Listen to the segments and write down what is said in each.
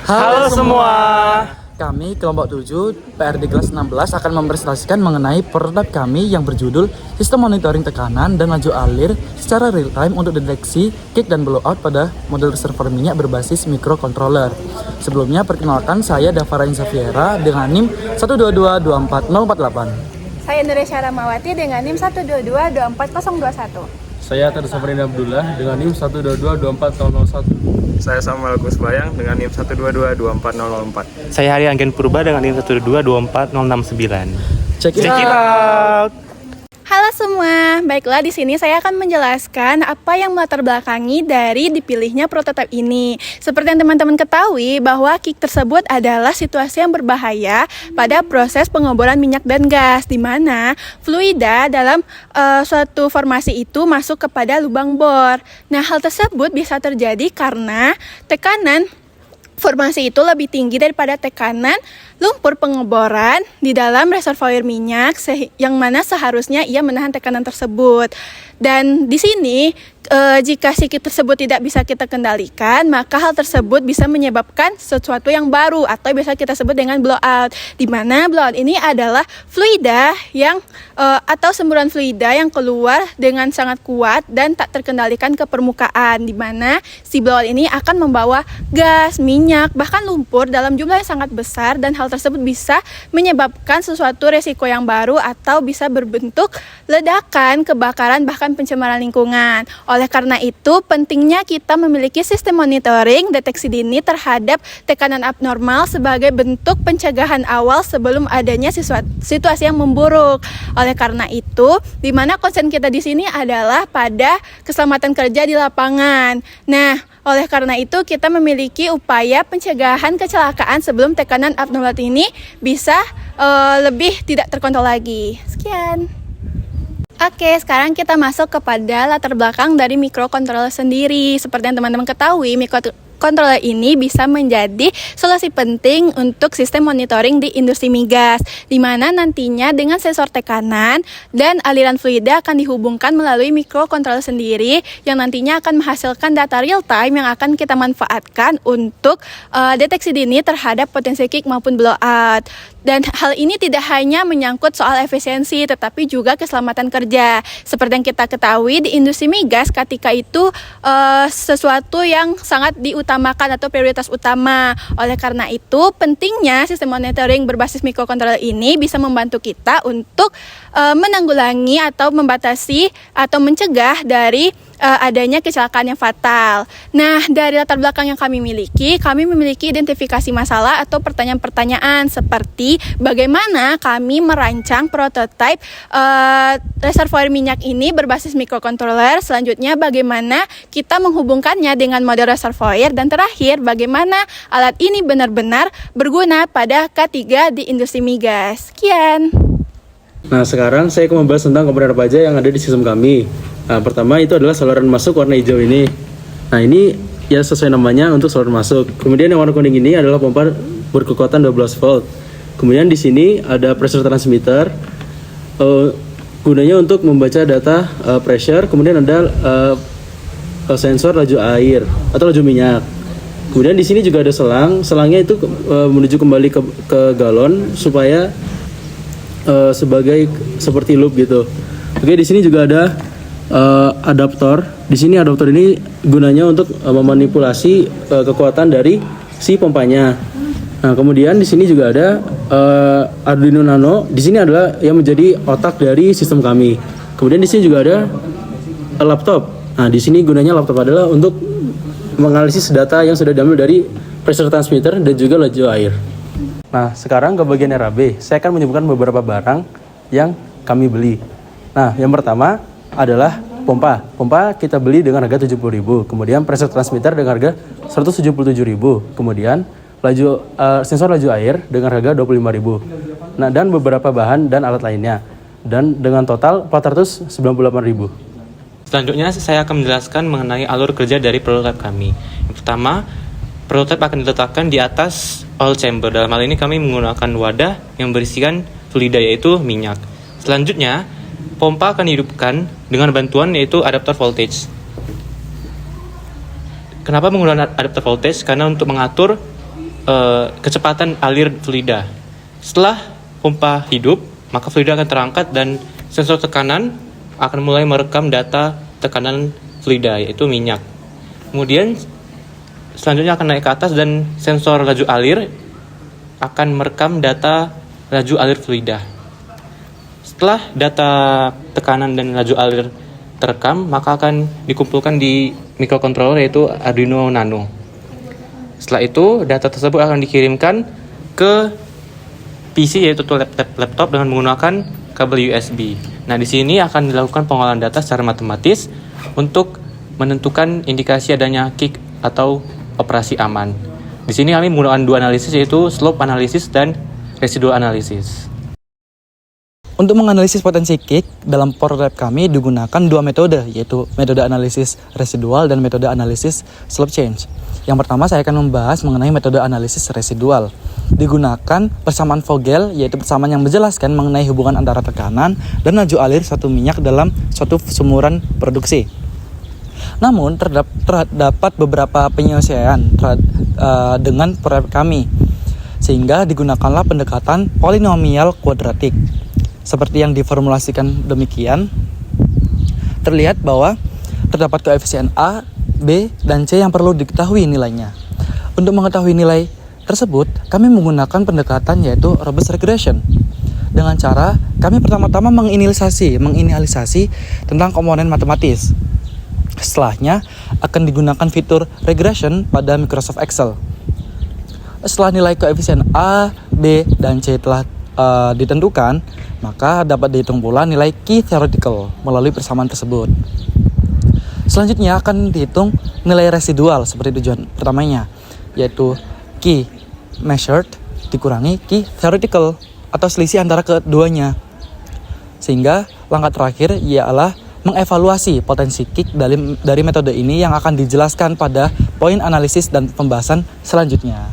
Halo semua. Kami kelompok 7 PRD kelas 16 akan mempresentasikan mengenai prototipe kami yang berjudul Sistem Monitoring Tekanan dan Laju Alir secara real time untuk deteksi kick dan blowout pada model reservoir minyak berbasis microcontroller. Sebelumnya perkenalkan, saya Davara Insafiera dengan NIM 122240048. Saya Indonesia Ramawati dengan NIM 122-24021. Saya Tadus Safrina Abdullah dengan NIM 122-24001. Saya Samuel Kusbayang dengan NIM 122-24004. Saya Hari Anggen Purba dengan NIM 122-24069. Check it out. Halo semua, baiklah di sini saya akan menjelaskan apa yang melatar belakangi dari dipilihnya prototipe ini. Seperti yang teman-teman ketahui bahwa kick tersebut adalah situasi yang berbahaya pada proses pengeboran minyak dan gas, di mana fluida dalam suatu formasi itu masuk kepada lubang bor. Nah, hal tersebut bisa terjadi karena tekanan formasi itu lebih tinggi daripada tekanan lumpur pengeboran di dalam reservoir minyak yang mana seharusnya ia menahan tekanan tersebut. Dan di sini jika kick tersebut tidak bisa kita kendalikan, maka hal tersebut bisa menyebabkan sesuatu yang baru atau bisa kita sebut dengan blowout. Di mana blowout ini adalah fluida yang atau semburan fluida yang keluar dengan sangat kuat dan tak terkendalikan ke permukaan, di mana si blowout ini akan membawa gas, minyak, bahkan lumpur dalam jumlah yang sangat besar, dan hal tersebut bisa menyebabkan sesuatu resiko yang baru atau bisa berbentuk ledakan, kebakaran, bahkan pencemaran lingkungan. Oleh karena itu, pentingnya kita memiliki sistem monitoring deteksi dini terhadap tekanan abnormal sebagai bentuk pencegahan awal sebelum adanya situasi yang memburuk. Oleh karena itu, di mana konsen kita di sini adalah pada keselamatan kerja di lapangan. Nah, oleh karena itu kita memiliki upaya pencegahan kecelakaan sebelum tekanan abnormal ini bisa lebih tidak terkontrol lagi. Sekian. Oke, sekarang kita masuk kepada latar belakang dari microcontroller sendiri. Seperti yang teman-teman ketahui, microcontroller ini bisa menjadi solusi penting untuk sistem monitoring di industri migas, di mana nantinya dengan sensor tekanan dan aliran fluida akan dihubungkan melalui microcontroller sendiri yang nantinya akan menghasilkan data real time yang akan kita manfaatkan untuk deteksi dini terhadap potensi kick maupun blowout. Dan hal ini tidak hanya menyangkut soal efisiensi, tetapi juga keselamatan kerja. Seperti yang kita ketahui di industri migas, ketika itu sesuatu yang sangat diutamakan atau prioritas utama. Oleh karena itu, pentingnya sistem monitoring berbasis microcontroller ini bisa membantu kita untuk menanggulangi atau membatasi atau mencegah dari adanya kecelakaan yang fatal. Nah, dari latar belakang yang kami memiliki identifikasi masalah atau pertanyaan-pertanyaan seperti bagaimana kami merancang prototipe reservoir minyak ini berbasis microcontroller, selanjutnya bagaimana kita menghubungkannya dengan model reservoir, dan terakhir bagaimana alat ini benar-benar berguna pada K3 di industri migas. Sekian. Nah, sekarang saya akan membahas tentang komponen apa aja yang ada di sistem kami. Nah, pertama itu adalah saluran masuk warna hijau ini. Nah, ini ya sesuai namanya untuk saluran masuk. Kemudian yang warna kuning ini adalah pompa berkekuatan 12 volt. Kemudian di sini ada pressure transmitter, gunanya untuk membaca data pressure. Kemudian ada sensor laju air atau laju minyak. Kemudian di sini juga ada selangnya itu menuju kembali ke galon supaya sebagai seperti loop gitu. Oke, di sini juga ada adaptor. Di sini adaptor ini gunanya untuk memanipulasi kekuatan dari si pompanya. Nah, kemudian di sini juga ada Arduino Nano. Di sini adalah yang menjadi otak dari sistem kami. Kemudian di sini juga ada laptop. Nah, di sini gunanya laptop adalah untuk menganalisis data yang sudah diambil dari pressure transmitter dan juga laju air. Nah, sekarang ke bagian RAB. Saya akan menyebutkan beberapa barang yang kami beli. Nah, yang pertama adalah pompa. Pompa kita beli dengan harga 70.000. Kemudian pressure transmitter dengan harga 177.000. Kemudian sensor laju air dengan harga 25.000. Nah, dan beberapa bahan dan alat lainnya. Dan dengan total 498.000. Selanjutnya saya akan menjelaskan mengenai alur kerja dari prototipe kami. Yang pertama, prototipe akan diletakkan di atas oil chamber. Dalam hal ini kami menggunakan wadah yang berisikan fluida, yaitu minyak. Selanjutnya, pompa akan dihidupkan dengan bantuan yaitu adaptor voltage. Kenapa menggunakan adaptor voltage? Karena untuk mengatur kecepatan alir fluida. Setelah pompa hidup, maka fluida akan terangkat dan sensor tekanan akan mulai merekam data tekanan fluida, yaitu minyak. Kemudian selanjutnya akan naik ke atas dan sensor laju alir akan merekam data laju alir fluida. Setelah data tekanan dan laju alir terekam, maka akan dikumpulkan di microcontroller yaitu Arduino Nano. Setelah itu, data tersebut akan dikirimkan ke PC yaitu laptop dengan menggunakan kabel USB. Nah, di sini akan dilakukan pengolahan data secara matematis untuk menentukan indikasi adanya kick atau operasi aman. Di sini kami menggunakan dua analisis yaitu slope analysis dan residual analysis. Untuk menganalisis potensi kick, dalam prototipe kami digunakan dua metode, yaitu metode analisis residual dan metode analisis slope change. Yang pertama saya akan membahas mengenai metode analisis residual. Digunakan persamaan Vogel, yaitu persamaan yang menjelaskan mengenai hubungan antara tekanan dan laju alir suatu minyak dalam suatu sumuran produksi. Namun terdapat beberapa penyesuaian dengan prototipe kami, sehingga digunakanlah pendekatan polinomial kuadratik. Seperti yang diformulasikan demikian, terlihat bahwa terdapat koefisien A, B, dan C yang perlu diketahui nilainya. Untuk mengetahui nilai tersebut, kami menggunakan pendekatan yaitu robust regression. Dengan cara, kami pertama-tama menginisialisasi tentang komponen matematis. Setelahnya, akan digunakan fitur regression pada Microsoft Excel. Setelah nilai koefisien A, B, dan C telah ditentukan, maka dapat dihitung pula nilai key theoretical melalui persamaan tersebut. Selanjutnya akan dihitung nilai residual seperti tujuan pertamanya, yaitu key measured dikurangi key theoretical atau selisih antara keduanya. Sehingga langkah terakhir ialah mengevaluasi potensi kick dari metode ini yang akan dijelaskan pada poin analisis dan pembahasan selanjutnya.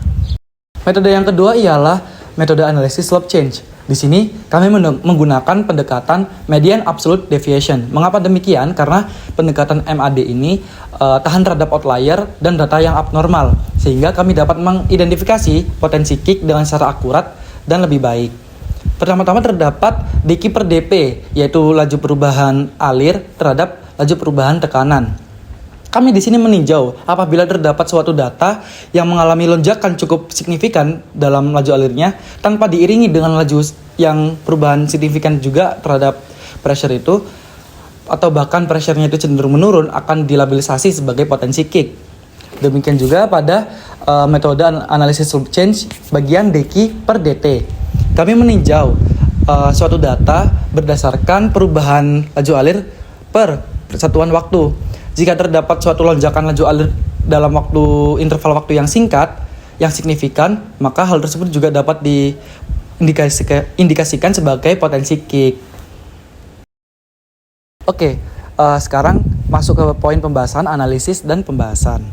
Metode yang kedua ialah metode analisis slope change. Di sini kami menggunakan pendekatan median absolute deviation. Mengapa demikian? Karena pendekatan MAD ini tahan terhadap outlier dan data yang abnormal, sehingga kami dapat mengidentifikasi potensi kick dengan secara akurat dan lebih baik. Pertama-tama terdapat dq per dp, yaitu laju perubahan alir terhadap laju perubahan tekanan. Kami di sini meninjau apabila terdapat suatu data yang mengalami lonjakan cukup signifikan dalam laju alirnya tanpa diiringi dengan laju yang perubahan signifikan juga terhadap pressure itu, atau bahkan pressure-nya itu cenderung menurun, akan dilabalisasi sebagai potensi kick. Demikian juga pada metode analisis slope change bagian dq per dt. Kami meninjau suatu data berdasarkan perubahan laju alir per satuan waktu. Jika terdapat suatu lonjakan laju alir dalam interval waktu yang singkat, yang signifikan, maka hal tersebut juga dapat diindikasikan sebagai potensi kick. Oke, sekarang masuk ke poin pembahasan, analisis dan pembahasan.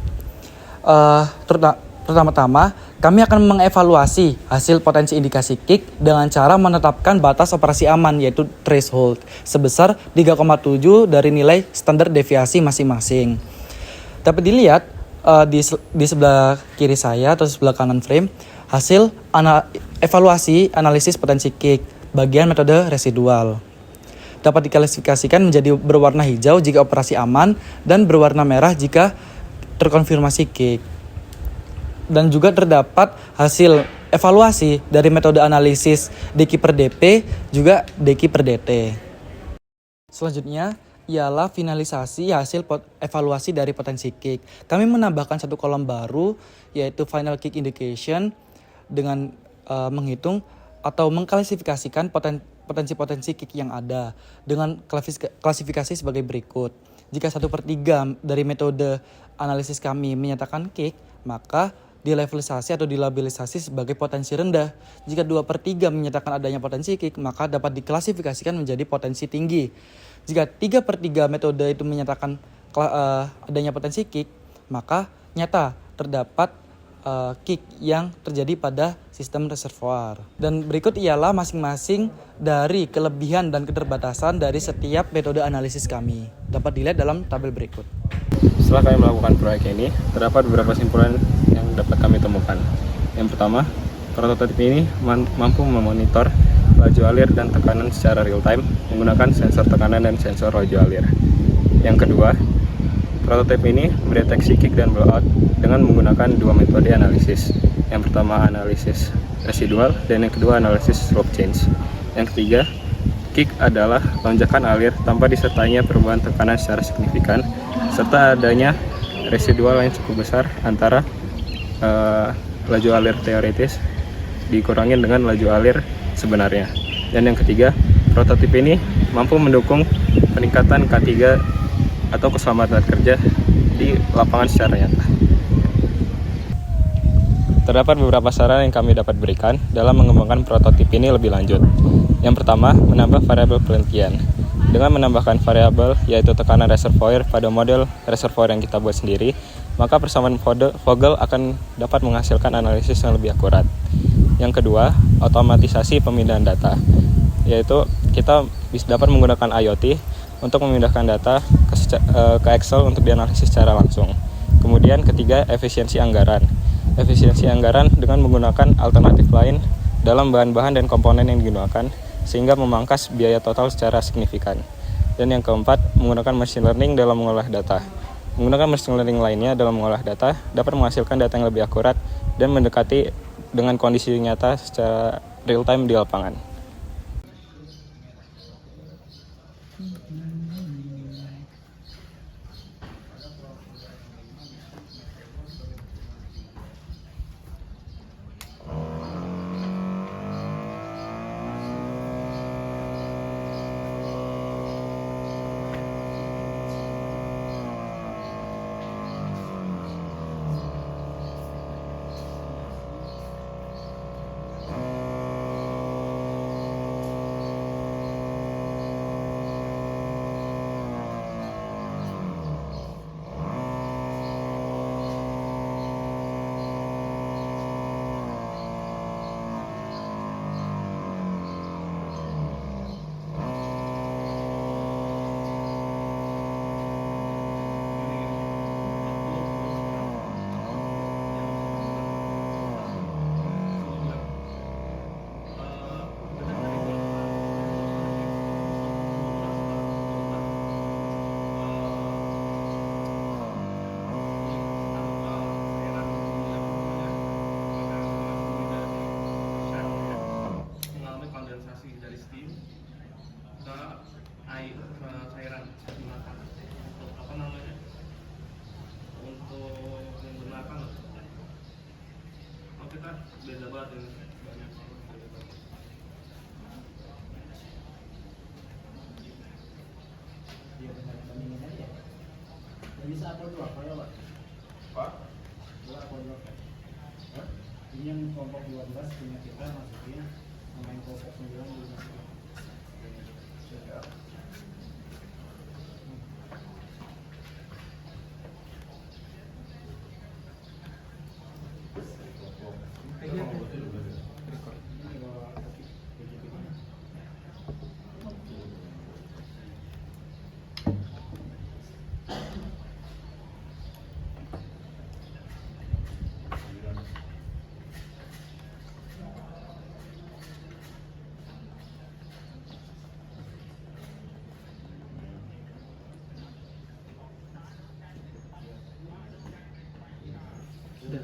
Pertama-tama, kami akan mengevaluasi hasil potensi indikasi kick dengan cara menetapkan batas operasi aman, yaitu threshold, sebesar 3,7 dari nilai standar deviasi masing-masing. Dapat dilihat di sebelah kiri saya atau sebelah kanan frame, hasil evaluasi analisis potensi kick bagian metode residual. Dapat diklasifikasikan menjadi berwarna hijau jika operasi aman dan berwarna merah jika terkonfirmasi kick. Dan juga terdapat hasil evaluasi dari metode analisis dq per dp juga dq per dt. Selanjutnya ialah finalisasi hasil evaluasi dari potensi kick. Kami menambahkan satu kolom baru, yaitu final kick indication, dengan menghitung atau mengklasifikasikan potensi-potensi kick yang ada dengan klasifikasi sebagai berikut. Jika 1/3 dari metode analisis kami menyatakan kick, maka dilevelisasi atau dilabalisasi sebagai potensi rendah. Jika 2/3 menyatakan adanya potensi kick, maka dapat diklasifikasikan menjadi potensi tinggi. Jika 3/3 metode itu menyatakan adanya potensi kick, maka nyata terdapat kick yang terjadi pada sistem reservoir. Dan berikut ialah masing-masing dari kelebihan dan keterbatasan dari setiap metode analisis kami. Dapat dilihat dalam tabel berikut. Setelah kami melakukan proyek ini, terdapat beberapa kesimpulan yang dapat kami temukan. Yang pertama, prototip ini mampu memonitor laju alir dan tekanan secara real time menggunakan sensor tekanan dan sensor laju alir. Yang kedua, prototip ini mendeteksi kick dan blowout dengan menggunakan dua metode analisis. Yang pertama analisis residual dan yang kedua analisis slope change. Yang ketiga, kick adalah lonjakan alir tanpa disertainya perubahan tekanan secara signifikan serta adanya residual yang cukup besar antara laju alir teoritis dikurangin dengan laju alir sebenarnya. Dan yang ketiga, prototip ini mampu mendukung peningkatan K3 atau keselamatan kerja di lapangan secara nyata. Terdapat beberapa saran yang kami dapat berikan dalam mengembangkan prototip ini lebih lanjut. Yang pertama, menambah variabel penelitian. Dengan menambahkan variabel yaitu tekanan reservoir pada model reservoir yang kita buat sendiri, maka persamaan Vogel akan dapat menghasilkan analisis yang lebih akurat. Yang kedua, otomatisasi pemindahan data, yaitu kita bisa dapat menggunakan IoT untuk memindahkan data ke Excel untuk dianalisis secara langsung. Kemudian ketiga, efisiensi anggaran. Efisiensi anggaran dengan menggunakan alternatif lain dalam bahan-bahan dan komponen yang digunakan, sehingga memangkas biaya total secara signifikan. Dan yang keempat, menggunakan machine learning dalam mengolah data. Menggunakan machine learning lainnya dalam mengolah data dapat menghasilkan data yang lebih akurat dan mendekati dengan kondisi nyata secara real time di lapangan. Beda banget ini, banyak Dia benar bandingin aja. Gak bisa apel dua kalau Pak. Pak? Dua apel dua. Hah? Ini yang kelompok 12 punya kita masukin, sama yang kelompok 9 dimasukin. Udah.